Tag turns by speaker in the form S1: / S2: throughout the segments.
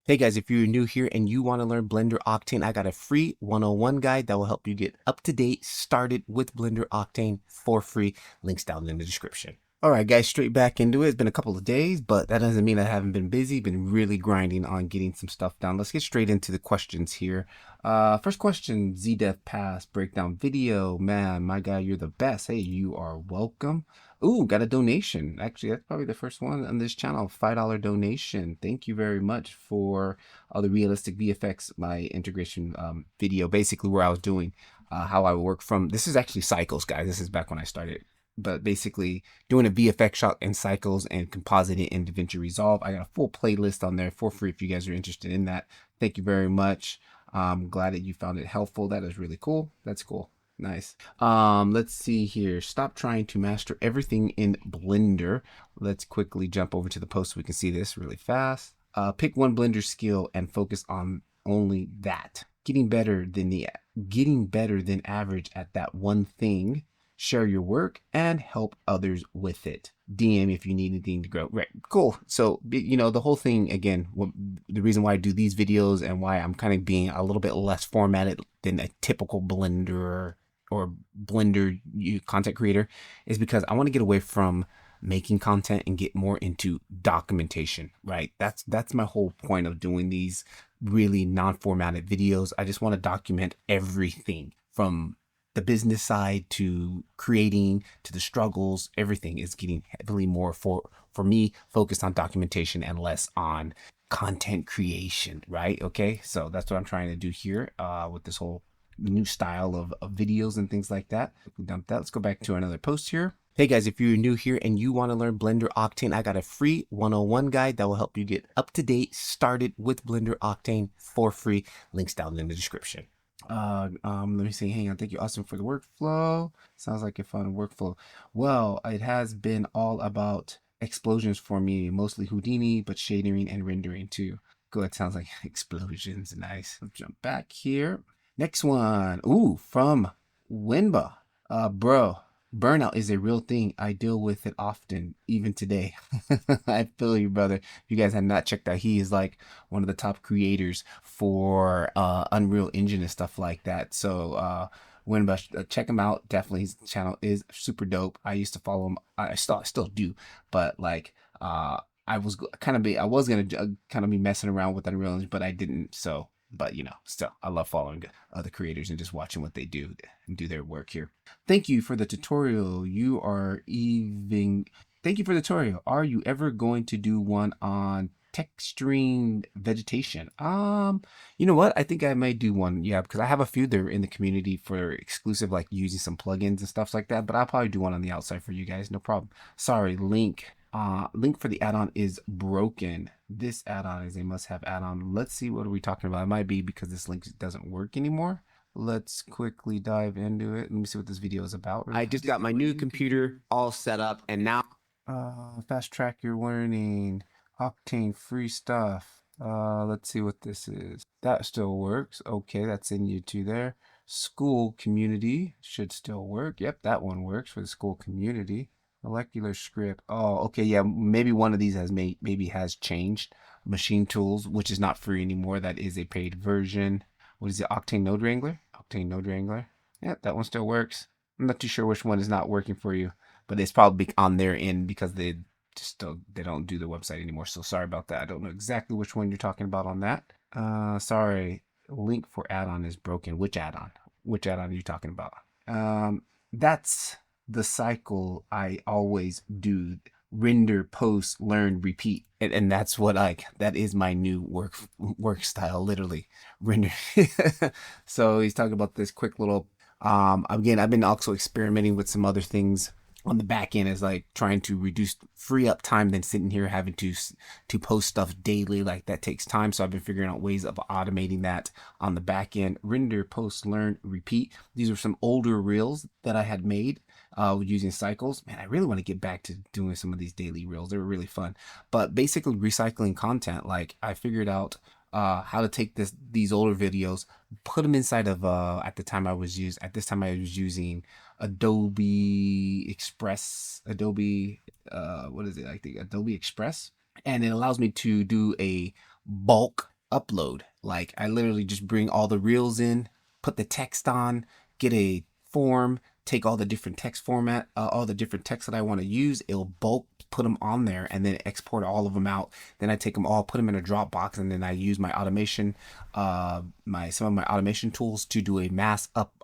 S1: Hey guys, if you're new here and you want to learn Blender Octane, I got a free 101 guide that will help you get up to date started with Blender Octane for free. Links down in the description. All right, guys, straight back into it. It's been a couple of days, but that doesn't mean I haven't been busy. Been really grinding on getting some stuff done. Let's get straight into the questions here. First question, ZDev Pass breakdown video. Man, my guy, you're the best. Hey, you are welcome. Ooh, got a donation. Actually, that's probably the first one on this channel. $5 donation. Thank you very much for the realistic VFX, my integration video, basically where I was doing how I work from. This is actually Cycles, guys. This is back when I started. But basically doing a VFX shot in Cycles and composite it in DaVinci Resolve. I got a full playlist on there for free if you guys are interested in that. Thank you very much. I'm glad that you found it helpful. That is really cool. That's cool. Nice. Let's see here. Stop trying to master everything in Blender. Let's quickly jump over to the post so we can see this really fast. Pick one Blender skill and focus on only that. Getting better than average at that one thing. Share your work and help others with it. DM if you need anything to grow. Right, cool. So, you know, the whole thing, again, the reason why I do these videos and why I'm kind of being a little bit less formatted than a typical Blender or Blender content creator is because I want to get away from making content and get more into documentation, right? That's my whole point of doing these really non-formatted videos. I just want to document everything from the business side to creating to the struggles. Everything is getting heavily more for me focused on documentation and less on content creation, right? Okay, so that's what I'm trying to do here with this whole new style of videos and things like that. We dump that. Let's go back to another post here. Hey guys, if you're new here and you want to learn Blender Octane, I got a free 101 guide that will help you get up to date started with Blender Octane for free. Links down in the description. Let me see. Hang on. Thank you, Austin, for the workflow. Sounds like a fun workflow. Well, it has been all about explosions for me, mostly Houdini, but shading and rendering too. Good. Sounds like explosions. Nice. Let's jump back here. Next one. Ooh, from Winba. Bro, burnout is a real thing. I deal with it often, even today. I feel you, brother. If you guys have not checked out, he is like one of the top creators for Unreal Engine and stuff like that. So Winba, check him out. Definitely, his channel is super dope. I used to follow him. I still do, but like I was I was gonna kind of be messing around with Unreal Engine, but I didn't. So but you know, still, I love following other creators and just watching what they do and do their work here. Thank you for the tutorial. Thank you for the tutorial. Are you ever going to do one on texturing vegetation? You know what? I think I might do one. Yeah, because I have a few there in the community for exclusive, like using some plugins and stuff like that. But I'll probably do one on the outside for you guys. No problem. Sorry, link for the add-on is broken. This add-on is a must-have add-on. Let's see, what are we talking about? It might be because this link doesn't work anymore. Let's quickly dive into it. Let me see what this video is about. I just got my new computer all set up, and now fast track your learning, Octane free stuff. Let's see what this is. That still works. Okay, that's in YouTube there. School community should still work. Yep, that one works for the school community. Molecular script. Oh, okay, yeah. Maybe one of these maybe has changed. Machine tools, which is not free anymore. That is a paid version. What is it? Octane Node Wrangler. Octane Node Wrangler. Yeah, that one still works. I'm not too sure which one is not working for you, but it's probably on their end because they don't do the website anymore. So sorry about that. I don't know exactly which one you're talking about on that. Sorry. Link for add-on is broken. Which add-on? Which add-on are you talking about? That's the cycle I always do: render, post, learn, repeat. And that's what that is my new work style, literally render. So he's talking about this quick little again, I've been also experimenting with some other things on the back end, is like trying to free up time than sitting here having to post stuff daily. Like that takes time, so I've been figuring out ways of automating that on the back end. Render, post, learn, repeat. These are some older reels that I had made using Cycles. Man, I really want to get back to doing some of these daily reels. They were really fun. But basically recycling content. Like I figured out how to take these older videos, put them inside of at this time I was using Adobe Express, what is it? I think Adobe Express, and it allows me to do a bulk upload. Like I literally just bring all the reels in, put the text on, get a form, take all the different text format, all the different text that I want to use. It'll bulk put them on there and then export all of them out. Then I take them all, put them in a Dropbox, and then I use my automation, some of my automation tools to do a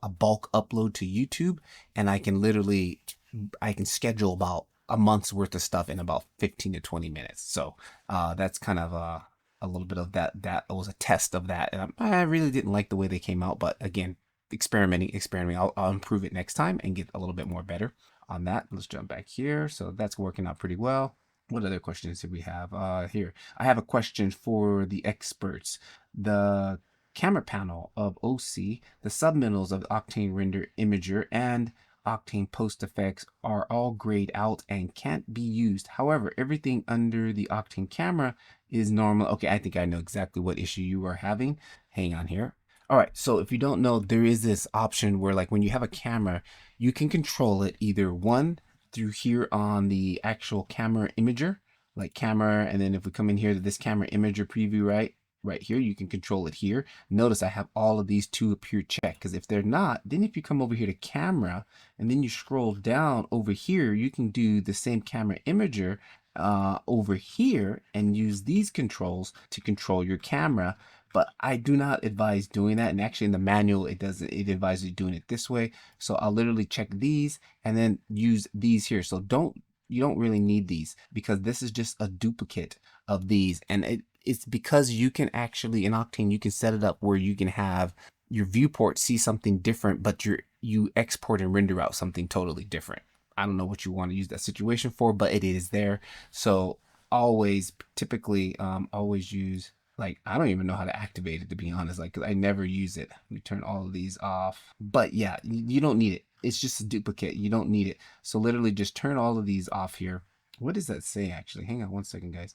S1: bulk upload to YouTube. And I can schedule about a month's worth of stuff in about 15 to 20 minutes. So that's kind of a little bit of that. That was a test of that. And I really didn't like the way they came out, but again, experimenting. I'll improve it next time and get a little bit more better on that. Let's jump back here. So that's working out pretty well. What other questions do we have here? I have a question for the experts. The camera panel of OC, the subminerals of Octane Render Imager, and Octane Post Effects are all grayed out and can't be used. However, everything under the Octane camera is normal. Okay, I think I know exactly what issue you are having. Hang on here. All right, so if you don't know, there is this option where like when you have a camera, you can control it either one through here on the actual camera imager, like camera, and then if we come in here to this camera imager preview, right here, you can control it here. Notice I have all of these two appear checked, because if they're not, then if you come over here to camera and then you scroll down over here, you can do the same camera imager over here and use these controls to control your camera. But I do not advise doing that. And actually in the manual, it advises you doing it this way. So I'll literally check these and then use these here. So you don't really need these, because this is just a duplicate of these. And it's because you can actually, in Octane, you can set it up where you can have your viewport see something different, but you export and render out something totally different. I don't know what you want to use that situation for, but it is there. So always use, like, I don't even know how to activate it, to be honest, like, 'cause I never use it. Let me turn all of these off. But yeah, you don't need it. It's just a duplicate. You don't need it. So literally just turn all of these off here. What does that say actually? Hang on one second, guys.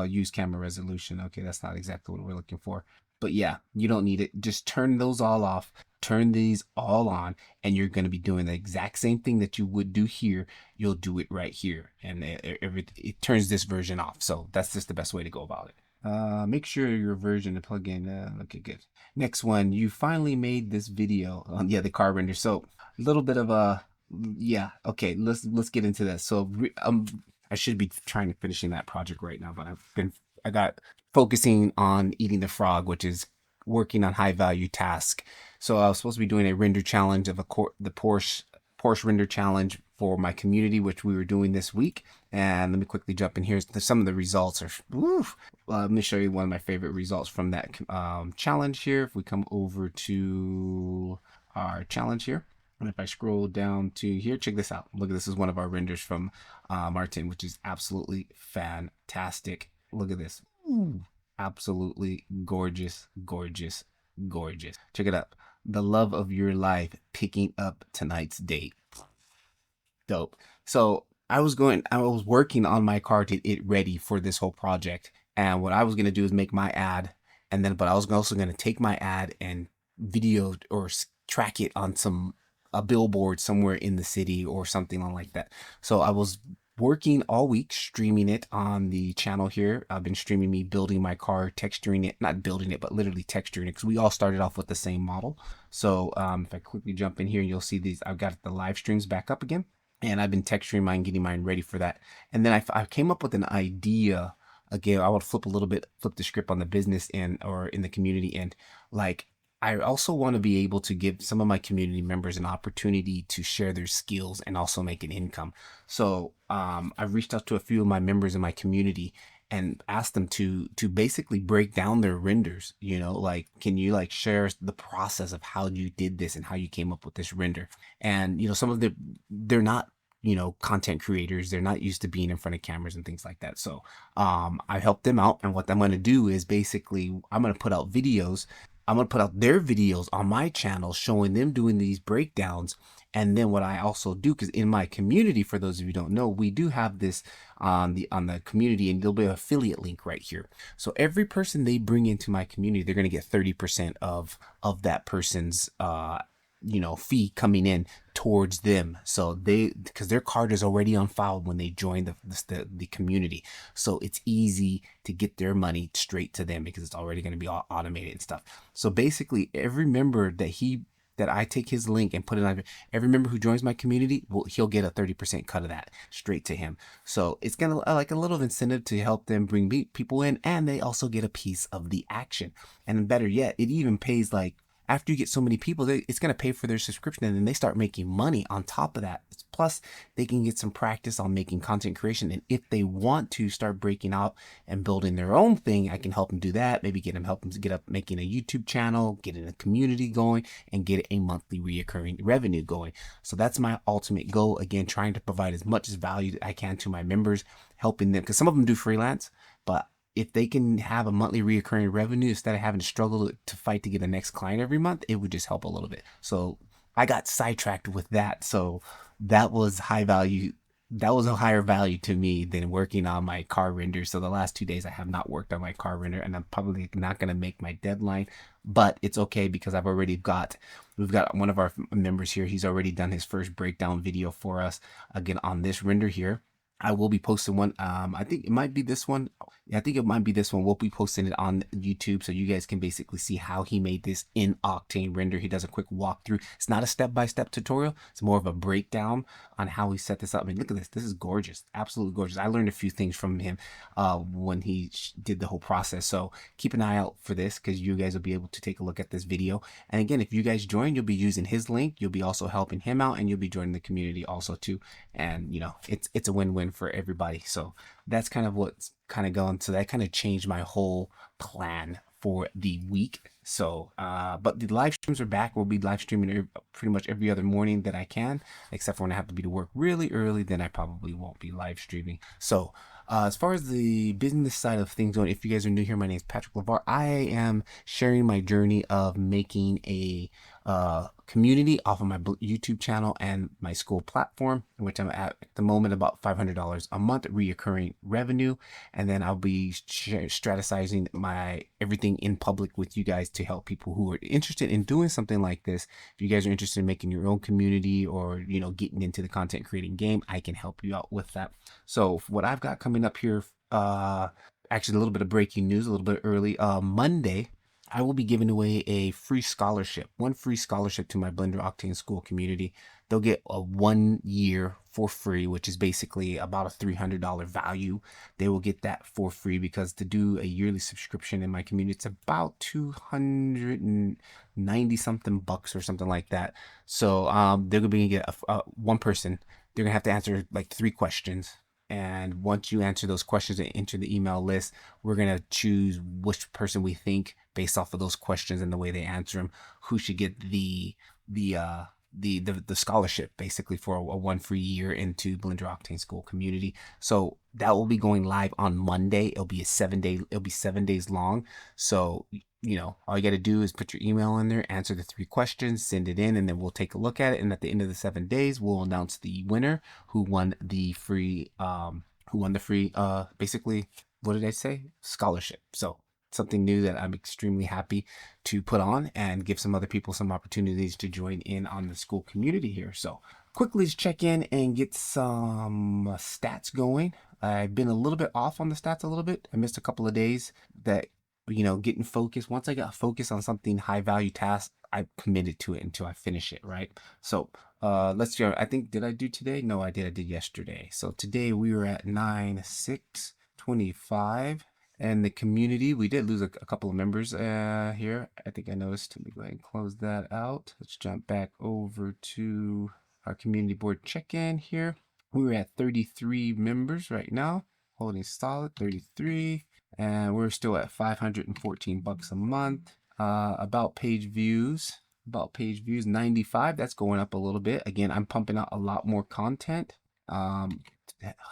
S1: Use camera resolution. Okay, that's not exactly what we're looking for. But yeah, you don't need it. Just turn those all off. Turn these all on, and you're going to be doing the exact same thing that you would do here. You'll do it right here, and it turns this version off. So that's just the best way to go about it. Make sure your version to plug in. Okay, good. Next one, you finally made this video on the car render. So a little bit of a okay, let's get into that. So I should be trying to finishing that project right now, but I got focusing on eating the frog, which is working on high value task. So I was supposed to be doing a render challenge of the Porsche render challenge for my community, which we were doing this week. And let me quickly jump in here. Some of the results are, let me show you one of my favorite results from that challenge here. If we come over to our challenge here, and if I scroll down to here, check this out. Look, this is one of our renders from Martin, which is absolutely fantastic. Look at this. Ooh, absolutely gorgeous, gorgeous, gorgeous. Check it out. The love of your life picking up tonight's date. Dope. So I was working on my car to get it ready for this whole project. And what I was going to do is make my ad. But I was also going to take my ad and video or track it on a billboard somewhere in the city or something like that. So I was working all week, streaming it on the channel here. I've been streaming me building my car, texturing it, not building it, but literally texturing it, because we all started off with the same model. So if I quickly jump in here, you'll see these. I've got the live streams back up again, and I've been texturing mine, getting mine ready for that. And then I came up with an idea. Again, I would flip the script on the business end or in the community end. Like, I also want to be able to give some of my community members an opportunity to share their skills and also make an income. So I've reached out to a few of my members in my community and asked them to basically break down their renders. Like, can you like share the process of how you did this and how you came up with this render? And some of they're not content creators. They're not used to being in front of cameras and things like that. So I helped them out, and what I'm going to do is basically I'm going to put out videos. I'm going to put out their videos on my channel showing them doing these breakdowns. And then what I also do, because in my community, for those of you who don't know, we do have this on the community, and there'll be an affiliate link right here. So every person they bring into my community, they're going to get 30% of that person's fee coming in towards them. So because their card is already on file when they join the community, so it's easy to get their money straight to them because it's already going to be all automated and stuff. So basically, every member that I take his link and put it on, every member who joins my community, he'll get a 30% cut of that straight to him. So it's gonna like a little incentive to help them bring people in, and they also get a piece of the action. And better yet, it even pays, like, after you get so many people, it's going to pay for their subscription, and then they start making money on top of that. Plus, they can get some practice on making content creation. And if they want to start breaking out and building their own thing, I can help them do that. Maybe help them get up making a YouTube channel, getting a community going, and get a monthly reoccurring revenue going. So that's my ultimate goal. Again, trying to provide as much value I can to my members, helping them, because some of them do freelance, but if they can have a monthly reoccurring revenue instead of having to struggle to fight to get the next client every month, it would just help a little bit. So I got sidetracked with that. So that was high value. That was a higher value to me than working on my car render. So the last 2 days I have not worked on my car render, and I'm probably not going to make my deadline, but it's okay because we've got one of our members here. He's already done his first breakdown video for us again on this render here. I will be posting one. I think it might be this one. I think it might be this one. We'll be posting it on YouTube so you guys can basically see how he made this in Octane render. He does a quick walkthrough. It's not a step-by-step tutorial. It's more of a breakdown on how he set this up. I mean, look at this. This is gorgeous. Absolutely gorgeous. I learned a few things from him when he did the whole process. So keep an eye out for this because you guys will be able to take a look at this video. And again, if you guys join, you'll be using his link. You'll be also helping him out, and you'll be joining the community also too. And it's a win-win for everybody. So that's kind of what's kind of going. So that kind of changed my whole plan for the week. So but the live streams are back. We'll be live streaming pretty much every other morning that I can, except for when I have to be to work really early, then I probably won't be live streaming. So as far as the business side of things going, if you guys are new here, my name is Patrick LeVar. I am sharing my journey of making a community off of my YouTube channel and my school platform, in which I'm at the moment about $500 a month reoccurring revenue. And then I'll be strategizing my everything in public with you guys to help people who are interested in doing something like this. If you guys are interested in making your own community or, getting into the content creating game, I can help you out with that. So what I've got coming up here, actually a little bit of breaking news, a little bit early, Monday, I will be giving away a free scholarship, one free scholarship to my Blender Octane school community. They'll get a 1 year for free, which is basically about a $300 value. They will get that for free because to do a yearly subscription in my community, it's about 290 something bucks or something like that. So they're going to get one person. They're going to have to answer like 3 questions. And once you answer those questions and enter the email list, we're going to choose which person we think, based off of those questions and the way they answer them, who should get the scholarship basically for a 1 free year into Blender Octane school community. So that will be going live on Monday. It'll be 7 days long. So all you got to do is put your email in there, answer the 3 questions, send it in, and then we'll take a look at it. And at the end of the 7 days, we'll announce the winner who won the free basically, what did I say? Scholarship. So something new that I'm extremely happy to put on and give some other people some opportunities to join in on the school community here. So quickly check in and get some stats going. I've been a little bit off on the stats a little bit. I missed a couple of days that, getting focused. Once I got focused on something high value task, I committed to it until I finish it, right? So let's go. I think, did I do today? No, I did yesterday. So today we were at 9,625. And the community, we did lose a couple of members here. I think I noticed. Let me go ahead and close that out. Let's jump back over to our community board check-in here. We were at 33 members right now, holding solid 33. And we're still at 514 bucks a month. About page views 95. That's going up a little bit. Again, I'm pumping out a lot more content.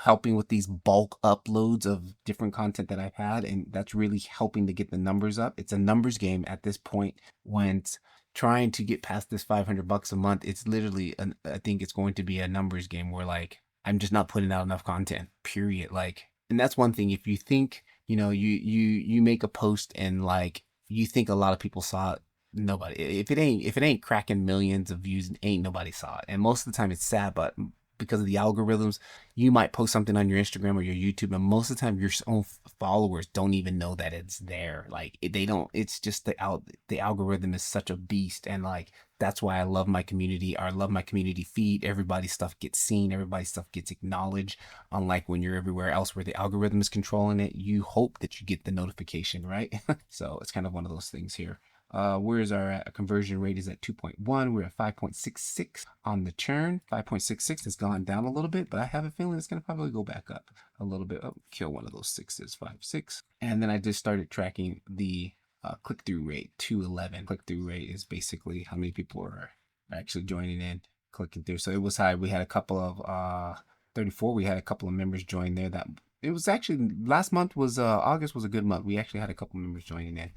S1: Helping with these bulk uploads of different content that I've had, and that's really helping to get the numbers up. It's a numbers game at this point. When it's trying to get past this 500 bucks a month, it's literally I think it's going to be a numbers game where, like, I'm just not putting out enough content, period. Like, and that's one thing. If you think, you make a post and, like, you think a lot of people saw it, nobody. If it ain't cracking millions of views, ain't nobody saw it. And most of the time it's sad, but because of the algorithms, you might post something on your Instagram or your YouTube, and most of the time your own followers don't even know that it's there. Like they don't. It's just the algorithm is such a beast, and like that's why I love my community. I love my community feed. Everybody's stuff gets seen. Everybody's stuff gets acknowledged. Unlike when you're everywhere else where the algorithm is controlling it, you hope that you get the notification, right? So it's kind of one of those things here. Where's our conversion rate is at 2.1. We're at 5.66 on the churn. 5.66 has gone down a little bit, but I have a feeling it's going to probably go back up a little bit. Oh, kill one of those sixes, 5.6. And then I just started tracking the click-through rate, 211. Click-through rate is basically how many people are actually joining in, clicking through. So it was high. We had a couple of 34. We had a couple of members join there. That it was actually last month was August was a good month. We actually had a couple members joining in.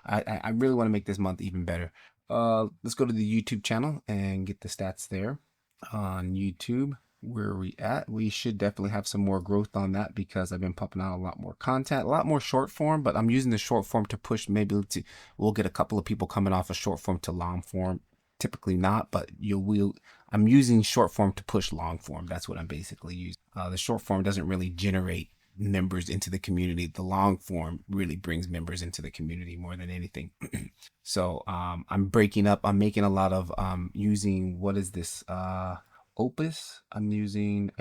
S1: I really want to make this month even better. Let's go to the YouTube channel and get the stats there. On YouTube, where are we at? We should definitely have some more growth on that because I've been pumping out a lot more content, a lot more short form, but I'm using the short form to push. We'll get a couple of people coming off of short form to long form. Typically not, but I'm using short form to push long form. That's what I'm basically using. The short form doesn't really generate members into the community. The long form really brings members into the community more than anything. So I'm breaking up. I'm making a lot of using, what is this? Opus. I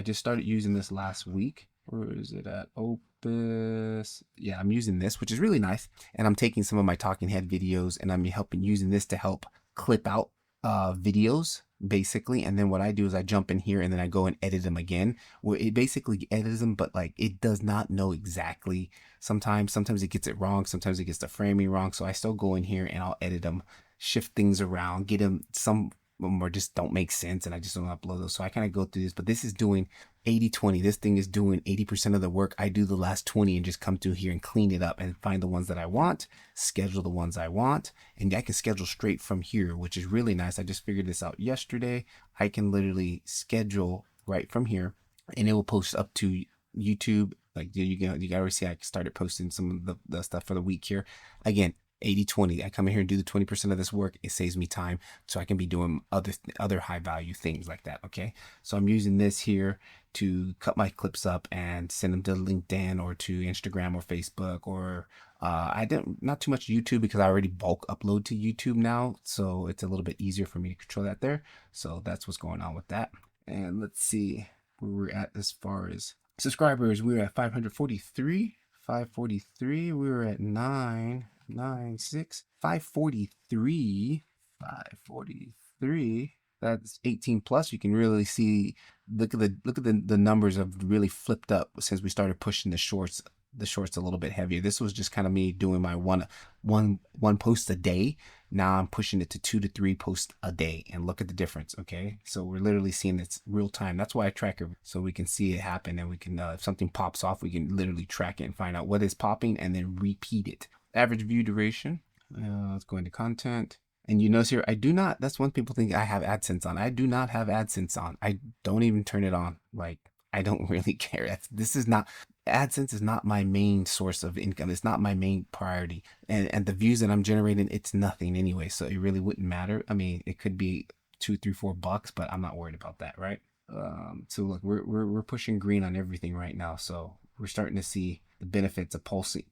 S1: just started using this last week. Where is it at? Opus. Yeah, I'm using this, which is really nice. And I'm taking some of my talking head videos and I'm using this to help clip out videos basically, and then what I do is I jump in here and then I go and edit them again, where it basically edits them, but like it does not know exactly. Sometimes it gets it wrong, sometimes it gets the framing wrong, so I still go in here and I'll edit them, shift things around, get them, some of them or just don't make sense and I just don't upload those. So I kind of go through this, but this is doing 80-20. This thing is doing 80% of the work. I do the last 20 and just come through here and clean it up and find the ones that I want, schedule the ones I want, and I can schedule straight from here, which is really nice. I just figured this out yesterday. I can literally schedule right from here and it will post up to YouTube. Like you already see I started posting some of the stuff for the week here. Again, 80-20. I come in here and do the 20% of this work. It saves me time so I can be doing other high value things like that. Okay. So I'm using this here to cut my clips up and send them to LinkedIn or to Instagram or Facebook or not too much YouTube because I already bulk upload to YouTube now. So it's a little bit easier for me to control that there. So that's what's going on with that. And let's see where we're at as far as subscribers. We're at 543. 543. We were at 996. 543. 543. That's 18 plus. You can really see, look at the numbers have really flipped up since we started pushing the shorts a little bit heavier. This was just kind of me doing my one post a day. Now I'm pushing it to 2 to 3 posts a day, and look at the difference. Okay, so we're literally seeing it's real time. That's why I track it, so we can see it happen, and we can if something pops off, we can literally track it and find out what is popping and then repeat it. Average view duration. Let's go into content. And you notice here, I do not, that's one people think I have AdSense on. I do not have AdSense on. I don't even turn it on. Like, I don't really care. AdSense is not my main source of income. It's not my main priority. And the views that I'm generating, it's nothing anyway. So it really wouldn't matter. I mean, it could be $2, $3, $4, but I'm not worried about that, right? So look, we're pushing green on everything right now. So we're starting to see the benefits of posting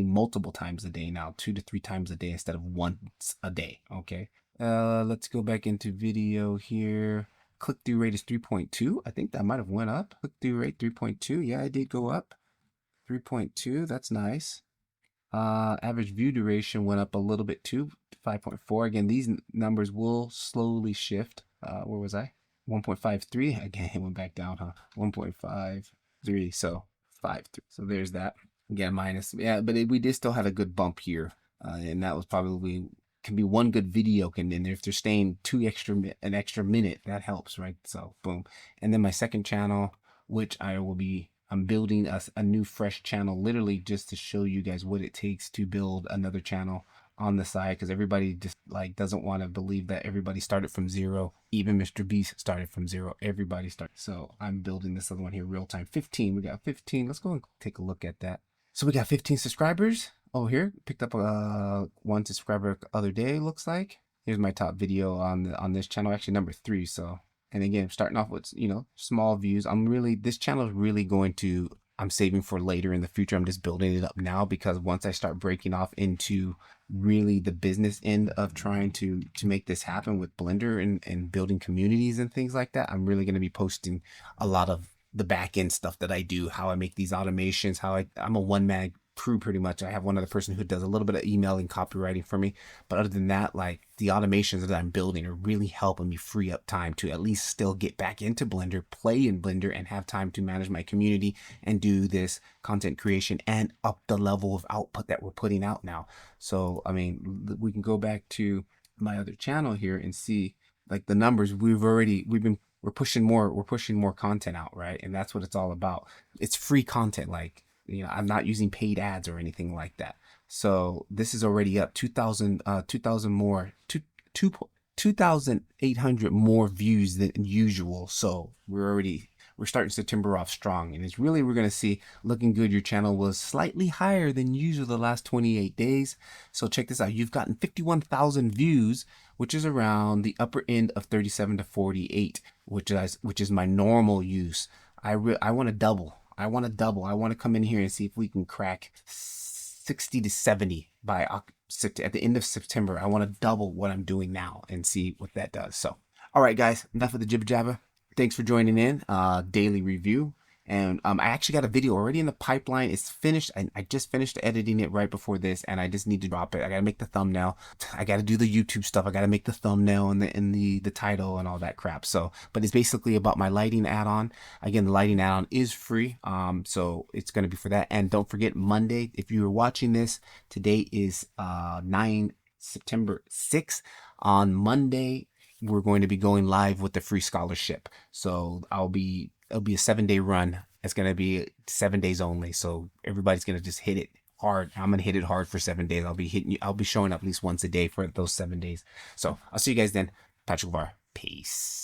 S1: multiple times a day now, 2 to 3 times a day instead of once a day. Okay. Let's go back into video here. Click-through rate is 3.2. I think that might have went up. Click-through rate 3.2. Yeah, it did go up. 3.2. That's nice. Average view duration went up a little bit too. 5.4. Again, these numbers will slowly shift. Where was I? 1.53. Again, it went back down, huh? 1.53. So 5.3. So there's that. Again, minus. Yeah, but we did still have a good bump here. And that was probably, can be one good video, and if they're staying an extra minute, that helps, right? So boom. And then my second channel, which I'm building a new fresh channel, literally just to show you guys what it takes to build another channel on the side, because everybody just like doesn't want to believe that everybody started from zero. Even Mr. Beast started from zero. Everybody started. So I'm building this other one here real time. 15. We got 15. Let's go and take a look at that. So we got 15 subscribers. Oh, here picked up one subscriber the other day. Looks like here's my top video on this channel, actually number 3. So, and again, starting off with small views. This channel is really going to, I'm saving for later in the future. I'm just building it up now because once I start breaking off into really the business end of trying to make this happen with Blender and building communities and things like that, I'm really going to be posting a lot of the back end stuff that I do, how I make these automations, I'm a one-man crew pretty much. I have one other person who does a little bit of emailing, copywriting for me, but other than that, like the automations that I'm building are really helping me free up time to at least still get back into Blender, play in Blender, and have time to manage my community and do this content creation and up the level of output that we're putting out now. So I mean, we can go back to my other channel here and see like the numbers. We're pushing more content out, right? And that's what it's all about. It's free content. Like, I'm not using paid ads or anything like that. So this is already up 2,000 more, 2,800 more views than usual. So we're starting September off strong, and we're going to see looking good. Your channel was slightly higher than usual the last 28 days. So check this out. You've gotten 51,000 views, which is around the upper end of 37 to 48, which is my normal use. I want to double. I want to come in here and see if we can crack 60 to 70 by at the end of September. I want to double what I'm doing now and see what that does. So, all right, guys, enough of the jibber jabber. Thanks for joining in. Daily review. And I actually got a video already in the pipeline. It's finished. I just finished editing it right before this, and I just need to drop it. I got to make the thumbnail. I got to do the YouTube stuff. I got to make the thumbnail and the title and all that crap. So, but it's basically about my lighting add-on. Again, the lighting add-on is free. So it's going to be for that. And don't forget, Monday, if you were watching this, today is September 6th. On Monday, we're going to be going live with the free scholarship. So it'll be a 7-day run. It's going to be 7 days only. So everybody's going to just hit it hard. I'm going to hit it hard for 7 days. I'll be showing up at least once a day for those 7 days. So I'll see you guys then. Patrick Var. Peace.